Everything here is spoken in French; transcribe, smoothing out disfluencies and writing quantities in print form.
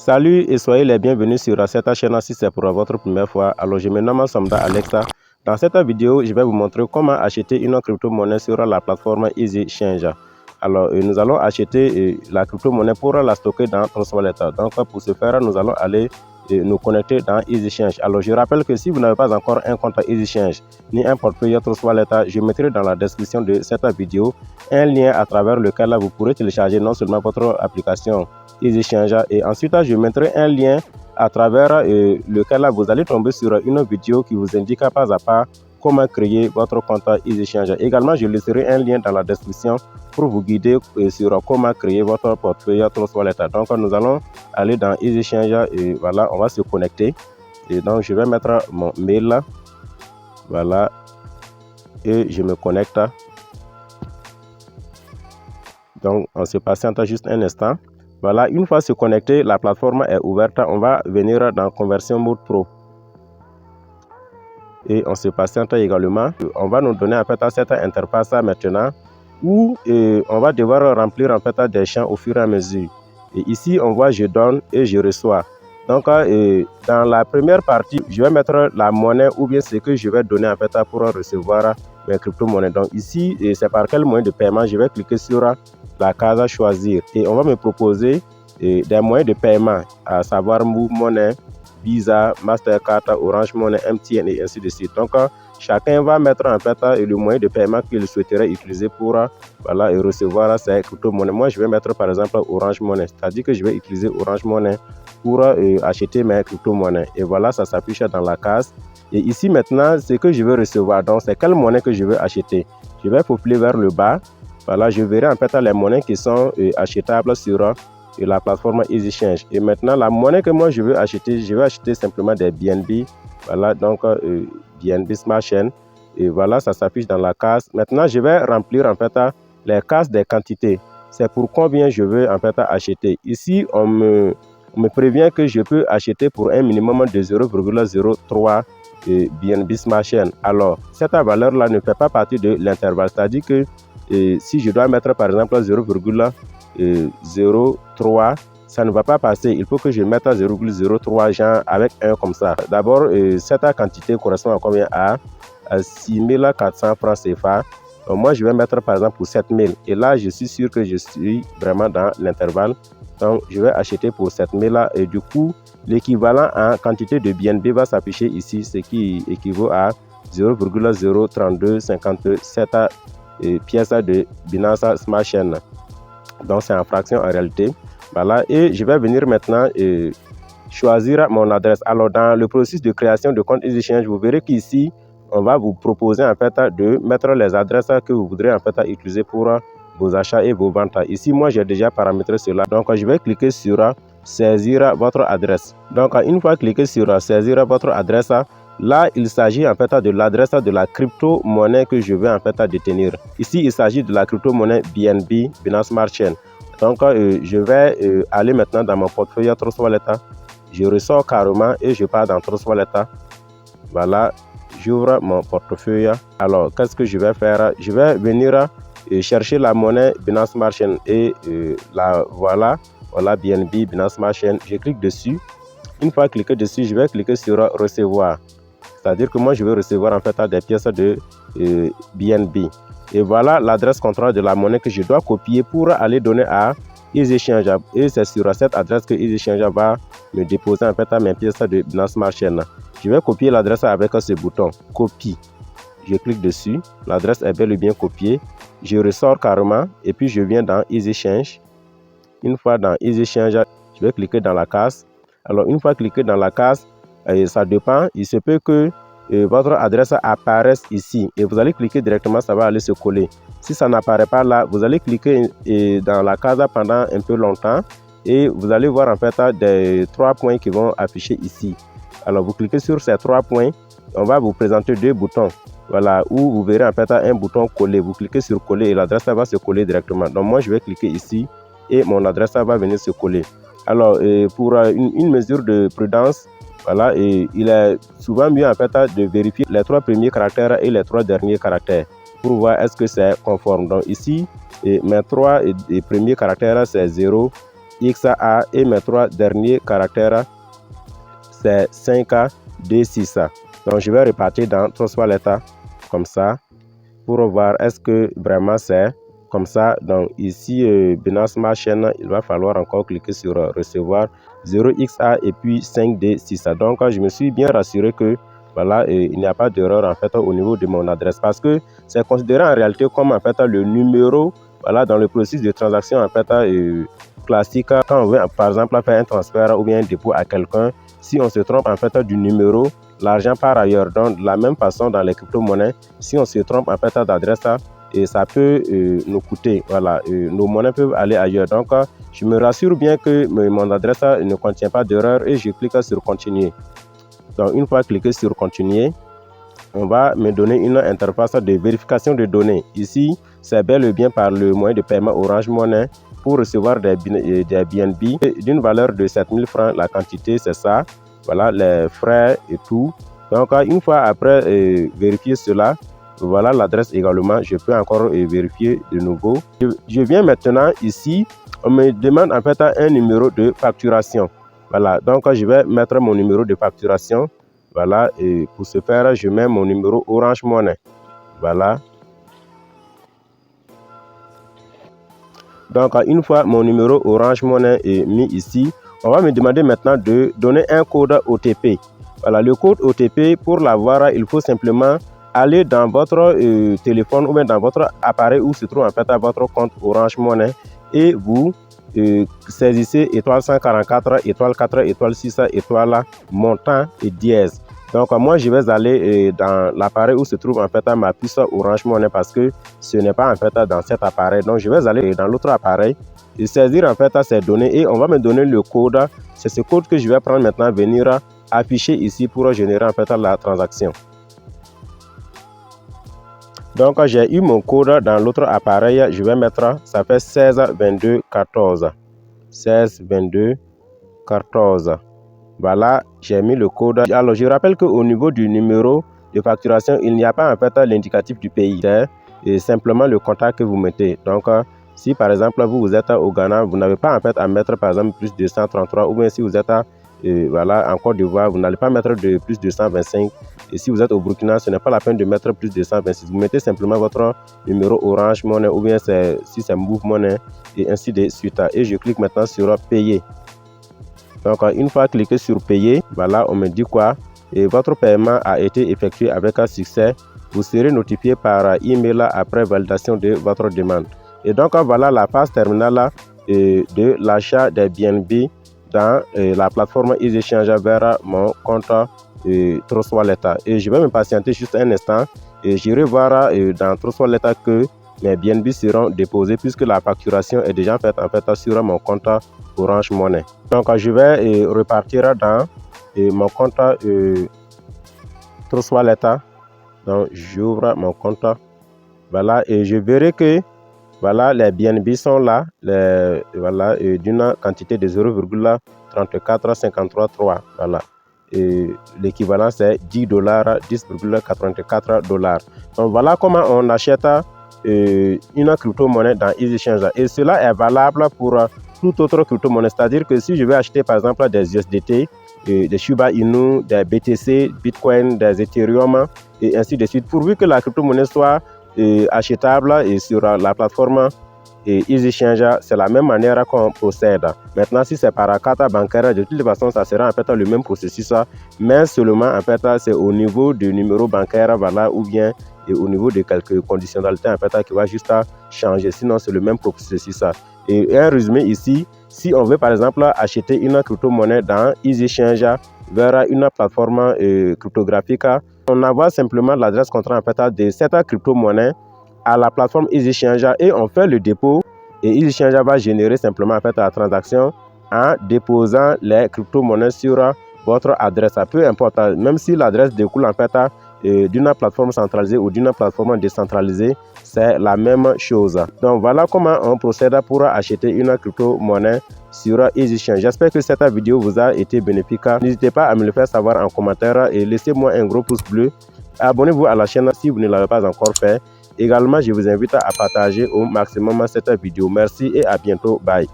Salut et soyez les bienvenus sur cette chaîne si c'est pour votre première fois. Alors je me nomme Samda Alexa. Dans cette vidéo, je vais vous montrer comment acheter une crypto-monnaie sur la plateforme EasyChange. Alors nous allons acheter la crypto-monnaie pour la stocker dans Trust Wallet. Donc pour ce faire, nous allons aller nous connecter dans EasyChange. Alors je rappelle que si vous n'avez pas encore un compte EasyChange ni un portefeuille Trust Wallet, je mettrai dans la description de cette vidéo un lien à travers lequel vous pourrez télécharger non seulement votre application EasyChange et ensuite je mettrai un lien à travers lequel vous allez tomber sur une vidéo qui vous indique pas à pas comment créer votre compte EasyChange. Également, je laisserai un lien dans la description pour vous guider sur comment créer votre portefeuille Trust Wallet. Donc, nous allons aller dans EasyChange et voilà, on va se connecter. Et donc, je vais mettre mon mail, voilà, et je me connecte. Donc, on se patiente juste un instant. Voilà, une fois se connecté, la plateforme est ouverte. On va venir dans Conversion Mode Pro. Et on se patiente également. On va nous donner en fait cette interface maintenant où on va devoir remplir en fait des champs au fur et à mesure. Et ici, on voit je donne et je reçois. Donc, dans la première partie, je vais mettre la monnaie ou bien ce que je vais donner en fait pour recevoir mes crypto-monnaies. Donc ici, c'est par quel moyen de paiement. Je vais cliquer sur la case choisir et on va me proposer des moyens de paiement, à savoir Move Money, Visa, Mastercard, Orange Money, MTN et ainsi de suite. Donc chacun va mettre en fait le moyen de paiement qu'il souhaiterait utiliser pour voilà, et recevoir ses crypto-monnaies. Moi je vais mettre par exemple Orange Money, c'est-à-dire que je vais utiliser Orange Money pour acheter mes crypto-monnaies. Et voilà, ça s'affiche dans la case. Et ici maintenant, ce que je veux recevoir, donc c'est quelle monnaie que je veux acheter. Je vais faufiler vers le bas. Voilà, je verrai en fait les monnaies qui sont achetables sur la plateforme EasyChange. Et maintenant, la monnaie que moi je vais acheter simplement des BNB. Voilà, donc BNB Smart Chain. Et voilà, ça s'affiche dans la case. Maintenant, je vais remplir en fait les cases des quantités. C'est pour combien je veux en fait acheter. Ici, on me prévient que je peux acheter pour un minimum de 0,03 BNB Smart Chain. Alors, cette valeur-là ne fait pas partie de l'intervalle. C'est-à-dire que si je dois mettre par exemple 0,03, ça ne va pas passer. Il faut que je mette 0,03 genre avec 1 comme ça. D'abord, cette quantité correspond à combien? À 6400 francs CFA. Donc, moi, je vais mettre par exemple pour 7000. Et là, je suis sûr que je suis vraiment dans l'intervalle. Donc, je vais acheter pour 7000 là. Et du coup, l'équivalent en quantité de BNB va s'afficher ici, ce qui équivaut à 0,03257 pièces de Binance Smart Chain. Donc, c'est en fraction en réalité. Voilà. Et je vais venir maintenant choisir mon adresse. Alors, dans le processus de création de compte EasyChange, vous verrez qu'ici, on va vous proposer en fait de mettre les adresses que vous voudrez en fait utiliser pour vos achats et vos ventes. Ici, moi, j'ai déjà paramétré cela. Donc, je vais cliquer sur saisir votre adresse. Donc, une fois cliqué sur saisir votre adresse, là, il s'agit en fait de l'adresse de la crypto-monnaie que je veux en fait détenir. Ici, il s'agit de la crypto-monnaie BNB, Binance Smart Chain. Donc, je vais aller maintenant dans mon portefeuille Trust Wallet. Je ressors carrément et je pars dans Trust Wallet. Voilà, j'ouvre mon portefeuille. Alors, qu'est-ce que je vais faire? Je vais venir chercher la monnaie Binance Smart Chain et voilà BNB Binance Smart Chain. Je clique dessus. Une fois cliqué dessus, je vais cliquer sur recevoir. C'est-à-dire que moi, je vais recevoir en fait des pièces de BNB. Et voilà l'adresse contraire de la monnaie que je dois copier pour aller donner à EasyChange. Et c'est sur cette adresse que EasyChange va me déposer en fait mes pièces de Binance Smart Chain. Je vais copier l'adresse avec ce bouton copie. Je clique dessus. L'adresse est bel et bien copiée. Je ressors carrément et puis je viens dans EasyChange. Une fois dans EasyChange, je vais cliquer dans la case. Alors, une fois cliqué dans la case, ça dépend. Il se peut que votre adresse apparaisse ici. Et vous allez cliquer directement, ça va aller se coller. Si ça n'apparaît pas là, vous allez cliquer dans la case pendant un peu longtemps. Et vous allez voir en fait des 3 points qui vont afficher ici. Alors, vous cliquez sur ces 3 points. On va vous présenter 2 boutons. Voilà, où vous verrez en fait un bouton coller. Vous cliquez sur coller et l'adresse va se coller directement. Donc, moi, je vais cliquer ici et mon adresse va venir se coller. Alors, pour une mesure de prudence, voilà, il est souvent mieux en fait de vérifier les 3 premiers caractères et les 3 derniers caractères pour voir est-ce que c'est conforme. Donc ici, mes 3 premiers caractères, c'est 0, XA et mes 3 derniers caractères, c'est 5 D6. Donc, je vais repartir dans Trust Wallet comme ça pour voir est-ce que vraiment c'est comme ça. Donc, ici, Binance Smart Chain, il va falloir encore cliquer sur recevoir 0XA et puis 5D6. Donc, je me suis bien rassuré que voilà, il n'y a pas d'erreur en fait au niveau de mon adresse parce que c'est considéré en réalité comme en fait le numéro, voilà, dans le processus de transaction en fait classique. Quand on veut par exemple faire un transfert ou bien un dépôt à quelqu'un, si on se trompe en fait du numéro, l'argent part ailleurs. Donc, de la même façon, dans les crypto-monnaies, si on se trompe en fait d'adresse, et ça peut nous coûter. Voilà, nos monnaies peuvent aller ailleurs. Donc, je me rassure bien que mon adresse ne contient pas d'erreur et je clique sur continuer. Donc, une fois cliqué sur continuer, on va me donner une interface de vérification de données. Ici, c'est bel et bien par le moyen de paiement Orange Money pour recevoir des BNB d'une valeur de 7000 francs. La quantité, c'est ça. Voilà, les frais et tout. Donc, une fois après vérifier cela, voilà l'adresse également. Je peux encore vérifier de nouveau. Je viens maintenant ici. On me demande en fait un numéro de facturation. Voilà, donc je vais mettre mon numéro de facturation. Voilà, et pour ce faire, je mets mon numéro Orange Money. Voilà. Donc, une fois mon numéro Orange Money est mis ici, on va me demander maintenant de donner un code OTP. Voilà, le code OTP, pour l'avoir, il faut simplement aller dans votre téléphone ou bien dans votre appareil où se trouve en fait votre compte Orange Money et vous saisissez étoile 144, étoile 4, étoile 6, étoile montant et dièse. Donc, moi, je vais aller dans l'appareil où se trouve en fait ma puce Orange Money parce que ce n'est pas en fait dans cet appareil. Donc, je vais aller dans l'autre appareil et saisir en fait ces données et on va me donner le code. C'est ce code que je vais prendre maintenant, venir afficher ici pour générer en fait la transaction. Donc, j'ai eu mon code dans l'autre appareil. Je vais mettre, ça fait 16 22 14. 16 22 14. Voilà, j'ai mis le code. Alors, je rappelle qu'au niveau du numéro de facturation, il n'y a pas en fait l'indicatif du pays. C'est simplement le contact que vous mettez. Donc, si par exemple vous êtes au Ghana, vous n'avez pas en fait à mettre par exemple plus de 133, ou bien si vous êtes voilà, en Côte d'Ivoire, vous n'allez pas mettre de plus de 125. Et si vous êtes au Burkina, ce n'est pas la peine de mettre plus de 126. Vous mettez simplement votre numéro Orange Money ou bien si c'est Move Money et ainsi de suite. Et je clique maintenant sur payer. Donc, une fois cliqué sur payer, voilà, on me dit quoi? Et votre paiement a été effectué avec un succès. Vous serez notifié par email après validation de votre demande. Et donc, voilà la phase terminale de l'achat des BNB dans la plateforme EasyChange vers mon compte Trust Wallet. Et je vais me patienter juste un instant et j'irai voir dans Trust Wallet que mes BNB seront déposés puisque la facturation est déjà faite en fait sur mon compte Orange Money. Donc, je vais repartir dans mon compte Trust Wallet. Donc, j'ouvre mon compte. Voilà, et je verrai que voilà, les BNB sont là, voilà, d'une quantité de 0,34533. Voilà. L'équivalent c'est $10, 10,84 $. Donc, voilà comment on achète une crypto-monnaie dans EasyChange. Et cela est valable pour toute autre crypto-monnaie. C'est-à-dire que si je vais acheter par exemple des USDT, des Shiba Inu, des BTC, Bitcoin, des Ethereum et ainsi de suite, pourvu que la crypto-monnaie soit achetable et sur la plateforme EasyChange, c'est la même manière qu'on procède. Maintenant, si c'est par carte bancaire, de toute façon, ça sera en fait le même processus, mais seulement en fait, c'est au niveau du numéro bancaire, voilà, ou bien au niveau de quelques conditionnalités en fait qui va juste changer. Sinon, c'est le même processus. Et un résumé ici, si on veut par exemple acheter une crypto-monnaie dans EasyChange vers une plateforme cryptographique, on envoie simplement l'adresse contrat en fait de cette crypto-monnaie à la plateforme EasyChange et on fait le dépôt et EasyChange va générer simplement en fait la transaction en déposant les crypto-monnaies sur votre adresse. Peu importe, même si l'adresse découle en fait d'une plateforme centralisée ou d'une plateforme décentralisée, c'est la même chose. Donc voilà comment on procède pour acheter une crypto-monnaie sur EasyChange. J'espère que cette vidéo vous a été bénéfique. N'hésitez pas à me le faire savoir en commentaire et laissez-moi un gros pouce bleu. Abonnez-vous à la chaîne si vous ne l'avez pas encore fait. Également, je vous invite à partager au maximum cette vidéo. Merci et à bientôt. Bye.